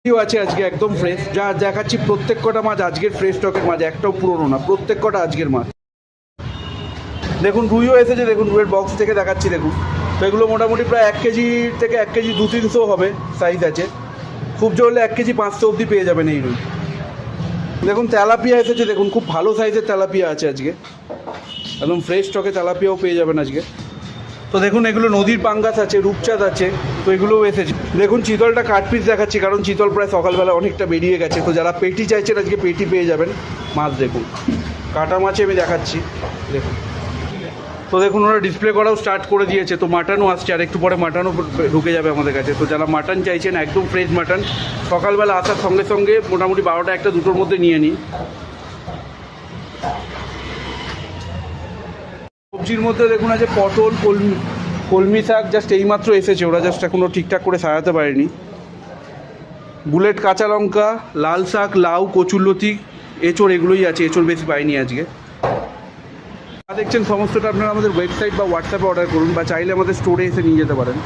আছে আজকে একদম ফ্রেশ, যা দেখাচ্ছি প্রত্যেক কটা মাছ আজকের ফ্রেশ স্টকের মাছ, একটাও পুরনো না, প্রত্যেক কটা আজকের মাছ। দেখুন রুইও এসেছে, দেখুন রুইয়ের বক্স থেকে দেখাচ্ছি দেখুন। তো এগুলো মোটামুটি প্রায় 1 কেজি থেকে 1 কেজি 200-300 হবে সাইজ আছে, খুব জোর হলে 1 কেজি 500 অবধি পেয়ে যাবেন এই রুই। দেখুন তেলাপিয়া এসেছে, দেখুন খুব ভালো সাইজের তেলাপিয়া আছে আজকে, একদম ফ্রেশ স্টকে তেলাপিয়াও পেয়ে যাবেন আজকে। তো দেখুন এগুলো নদীর পাঙ্গাস আছে, রূপচাঁদ আছে, তো এগুলোও এসেছে। দেখুন চিতলটা কাট পিস দেখাচ্ছি, কারণ চিতল প্রায় সকালবেলা অনেকটা বেরিয়ে গেছে, তো যারা পেটি চাইছেন আজকে পেটি পেয়ে যাবেন মাছ। দেখুন কাটা মাছে আমি দেখাচ্ছি, দেখুন। তো দেখুন ওরা ডিসপ্লে করাও স্টার্ট করে দিয়েছে, তো মাটনও আসছে, আর একটু পরে মাটনও ঢুকে যাবে আমাদের কাছে। তো যারা মাটন চাইছেন একদম ফ্রেশ মাটন, সকালবেলা আসার সঙ্গে সঙ্গে মোটামুটি 12টা 1টা 2টোর মধ্যে নিয়ে নিন। সবজির মধ্যে দেখুন আছে পটল, কলমি শাক জাস্ট এইমাত্র এসেছে, ওরা জাস্ট এখনও ঠিকঠাক করে সাজাতে পারেনি। বুলেট কাঁচা লঙ্কা, লাল শাক, লাউ, কচুরলতি, এঁচড়, এগুলোই আছে, এঁচড় বেশি পাইনি আজকে। দেখছেন সমস্তটা আপনারা আমাদের ওয়েবসাইট বা হোয়াটসঅ্যাপে অর্ডার করুন, বা চাইলে আমাদের স্টোরে এসে নিয়ে যেতে পারেন।